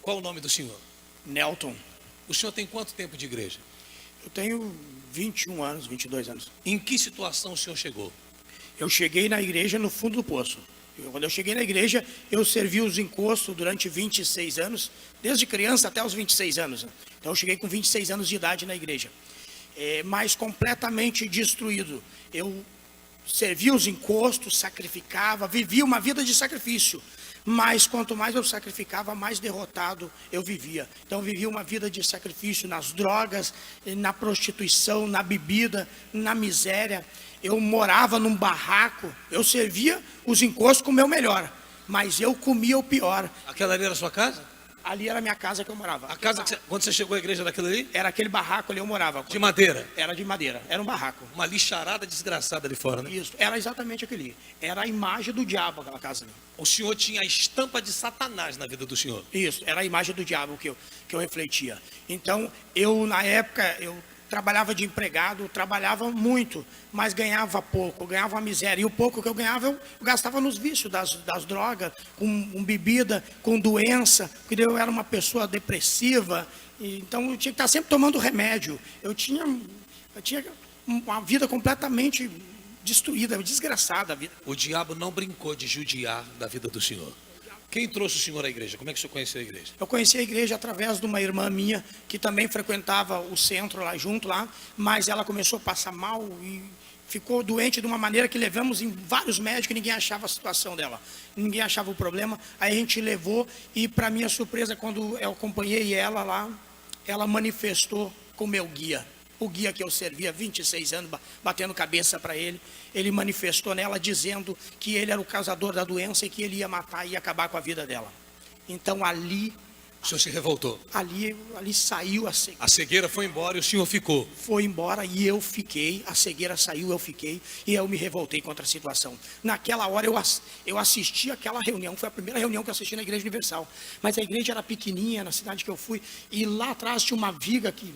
Qual o nome do senhor? Nelton. O senhor tem quanto tempo de igreja? Eu tenho 21 anos, 22 anos. Em que situação o senhor chegou? Eu cheguei na igreja no fundo do poço. Quando eu cheguei na igreja, eu servi os encostos durante 26 anos, desde criança até os 26 anos. Então eu cheguei com 26 anos de idade na igreja. Mas completamente destruído. Eu servia os encostos, sacrificava, vivia uma vida de sacrifício. Mas quanto mais eu sacrificava, mais derrotado eu vivia. Então eu vivia uma vida de sacrifício nas drogas, na prostituição, na bebida, na miséria. Eu morava num barraco, eu servia os encostos com o meu melhor, mas eu comia o pior. Aquela ali era a sua casa? Ali era a minha casa que eu morava. A casa quando você chegou à igreja daquilo ali? Era aquele barraco ali eu morava. De madeira? Era de madeira, era um barraco. Uma lixarada desgraçada ali fora, né? Isso, era exatamente aquele. Era a imagem do diabo aquela casa ali. O senhor tinha a estampa de Satanás na vida do senhor? Isso, era a imagem do diabo que eu refletia. Então, eu na época, eu trabalhava de empregado, trabalhava muito, mas ganhava pouco, ganhava uma miséria. E o pouco que eu ganhava, eu gastava nos vícios das drogas, com bebida, com doença, porque eu era uma pessoa depressiva, então eu tinha que estar sempre tomando remédio. Eu tinha uma vida completamente destruída, desgraçada a vida. O diabo não brincou de judiar da vida do senhor. Quem trouxe o senhor à igreja? Como é que o senhor conheceu a igreja? Eu conheci a igreja através de uma irmã minha, que também frequentava o centro lá junto lá, mas ela começou a passar mal e ficou doente de uma maneira que levamos em vários médicos e ninguém achava a situação dela. Ninguém achava o problema, aí a gente levou e, para minha surpresa, quando eu acompanhei ela lá, ela manifestou com meu guia. O guia que eu servia 26 anos, batendo cabeça para ele, ele manifestou nela dizendo que ele era o causador da doença e que ele ia matar e ia acabar com a vida dela. Então ali... O senhor se revoltou? Ali saiu a cegueira. A cegueira foi embora e o senhor ficou? Foi embora e eu fiquei, a cegueira saiu, eu fiquei e eu me revoltei contra a situação. Naquela hora eu assisti aquela reunião, foi a primeira reunião que eu assisti na Igreja Universal. Mas a igreja era pequenininha, na cidade que eu fui, e lá atrás tinha uma viga que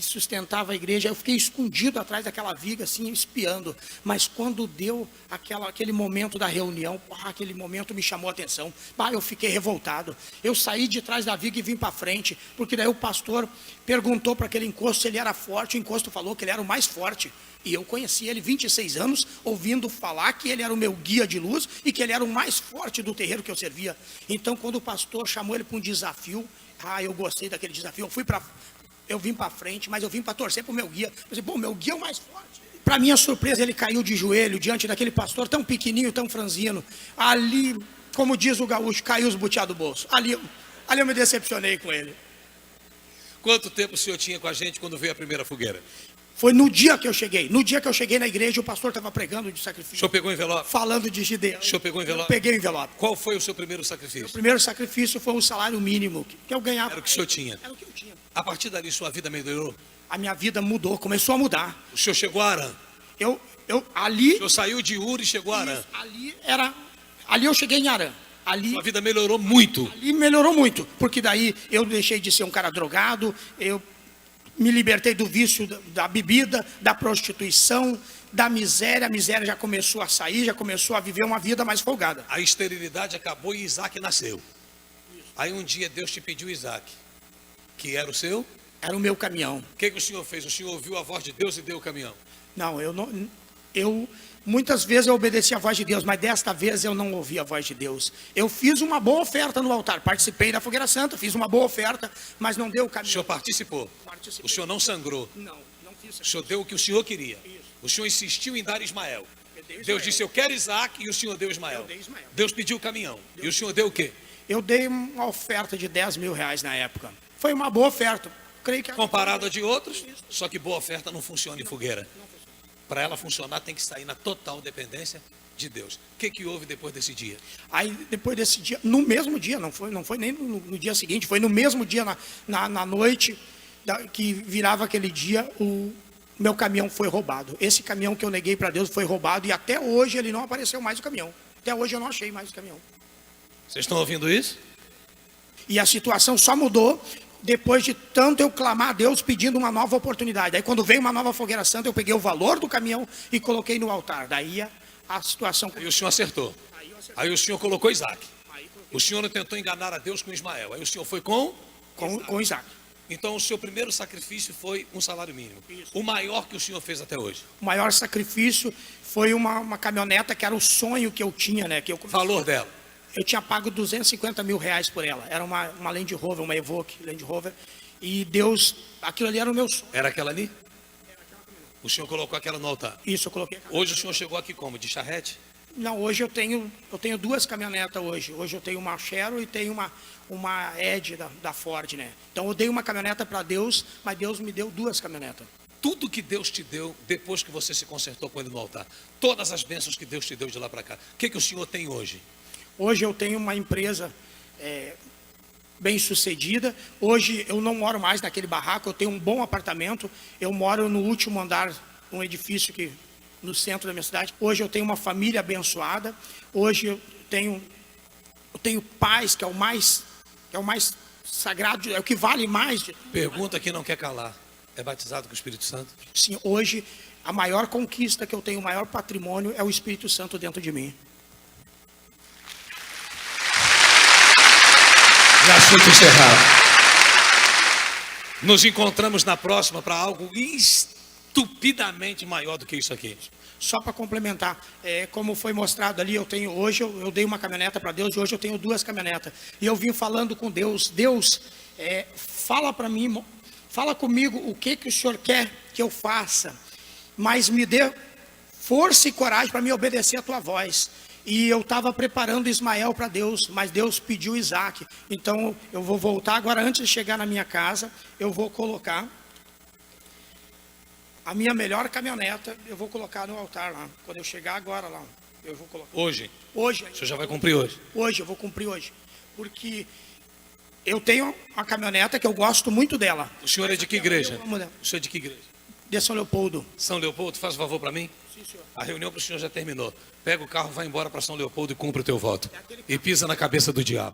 sustentava a igreja. Eu fiquei escondido atrás daquela viga, assim, espiando. Mas quando deu aquele momento da reunião, aquele momento me chamou a atenção. Eu fiquei revoltado. Eu saí de trás da viga e vim para frente, porque daí o pastor perguntou para aquele encosto se ele era forte. O encosto falou que ele era o mais forte. E eu conheci ele 26 anos, ouvindo falar que ele era o meu guia de luz e que ele era o mais forte do terreiro que eu servia. Então, quando o pastor chamou ele para um desafio, eu gostei daquele desafio. Eu vim para frente, mas eu vim para torcer para o meu guia. Eu disse, meu guia é o mais forte. Para minha surpresa, ele caiu de joelho diante daquele pastor tão pequenininho, tão franzino. Ali, como diz o gaúcho, caiu os butiá do bolso. Ali eu me decepcionei com ele. Quanto tempo o senhor tinha com a gente quando veio a primeira fogueira? Foi no dia que eu cheguei. No dia que eu cheguei na igreja, o pastor estava pregando de sacrifício. O senhor pegou o envelope? Falando de Gideão. O senhor pegou o envelope? Eu peguei o envelope. Qual foi o seu primeiro sacrifício? O primeiro sacrifício foi o salário mínimo que eu ganhava. Era o que o senhor tinha? Era o que eu tinha. A partir dali, sua vida melhorou? A minha vida mudou, começou a mudar. O senhor chegou a Arã? Ali... O senhor saiu de Ur e chegou a Arã? Ali eu cheguei em Arã. Sua vida melhorou muito? Ali melhorou muito, porque daí eu deixei de ser um cara drogado, eu me libertei do vício da bebida, da prostituição, da miséria. A miséria já começou a sair, já começou a viver uma vida mais folgada. A esterilidade acabou e Isaac nasceu. Aí um dia Deus te pediu Isaac, que era o seu? Era o meu caminhão. O que o senhor fez? O senhor ouviu a voz de Deus e deu o caminhão? Não, muitas vezes eu obedeci a voz de Deus, mas desta vez eu não ouvi a voz de Deus. Eu fiz uma boa oferta no altar, participei da Fogueira Santa, fiz uma boa oferta, mas não deu o caminho. O senhor participou? Participei. O senhor não sangrou? Não fiz. O senhor deu o que o senhor queria? Isso. O senhor insistiu em dar Ismael? Deus disse, eu quero Isaac, e o senhor deu Ismael. Eu dei Ismael. Deus pediu o caminhão. E o senhor deu o quê? Eu dei uma oferta de 10 mil reais na época. Foi uma boa oferta. Creio que comparado a de outros, só que boa oferta não funciona em fogueira. Para ela funcionar, tem que sair na total dependência de Deus. O que houve depois desse dia? Aí, depois desse dia, no mesmo dia, não foi nem no dia seguinte, foi no mesmo dia, na noite, que virava aquele dia, o meu caminhão foi roubado. Esse caminhão que eu neguei para Deus foi roubado e até hoje ele não apareceu mais o caminhão. Até hoje eu não achei mais o caminhão. Vocês estão ouvindo isso? E a situação só mudou depois de tanto eu clamar a Deus pedindo uma nova oportunidade. Aí quando veio uma nova Fogueira Santa, eu peguei o valor do caminhão e coloquei no altar. Daí a situação... Aí o senhor acertou. Aí o senhor colocou Isaac. O senhor não tentou enganar a Deus com Ismael. Aí o senhor foi com? Com Isaac. Então o seu primeiro sacrifício foi um salário mínimo. Isso. O maior que o senhor fez até hoje. O maior sacrifício foi uma caminhoneta que era o sonho que eu tinha, né? Valor dela. Eu tinha pago 250 mil reais por ela. Era uma Land Rover, uma Evoque Land Rover. E Deus, aquilo ali era o meu sonho. Era aquela ali? O senhor colocou aquela no altar. Isso, eu coloquei. Hoje o senhor chegou aqui como? De charrete? Não, hoje eu tenho duas caminhonetas hoje. Hoje eu tenho uma Cheryl e tenho uma Edge da Ford, né? Então eu dei uma caminhoneta para Deus, mas Deus me deu duas caminhonetas. Tudo que Deus te deu depois que você se consertou com ele no altar. Todas as bênçãos que Deus te deu de lá para cá. O que o senhor tem hoje? Hoje eu tenho uma empresa bem sucedida. Hoje eu não moro mais naquele barraco, eu tenho um bom apartamento. Eu moro no último andar, um edifício no centro da minha cidade. Hoje eu tenho uma família abençoada. Hoje eu tenho paz, que é o mais sagrado, é o que vale mais. Pergunta que não quer calar. É batizado com o Espírito Santo? Sim, hoje a maior conquista que eu tenho, o maior patrimônio é o Espírito Santo dentro de mim. Já assunto encerrado. Nos encontramos na próxima para algo estupidamente maior do que isso aqui. Só para complementar, como foi mostrado ali, hoje eu dei uma caminhoneta para Deus e hoje eu tenho duas caminhonetas. E eu vim falando com Deus. Deus, fala para mim, fala comigo o que o Senhor quer que eu faça, mas me dê força e coragem para me obedecer a tua voz. E eu estava preparando Ismael para Deus, mas Deus pediu Isaac. Então eu vou voltar agora, antes de chegar na minha casa, eu vou colocar a minha melhor caminhoneta, eu vou colocar no altar lá. Quando eu chegar agora lá, eu vou colocar. Hoje? Hoje. O senhor já vai cumprir hoje? Hoje, eu vou cumprir hoje. Porque eu tenho uma caminhoneta que eu gosto muito dela. O senhor é de que igreja? Vamos O senhor é de que igreja? De São Leopoldo. São Leopoldo, faz um favor para mim? Sim, senhor. A reunião para o senhor já terminou. Pega o carro, vai embora para São Leopoldo e cumpre o teu voto. E pisa na cabeça do diabo.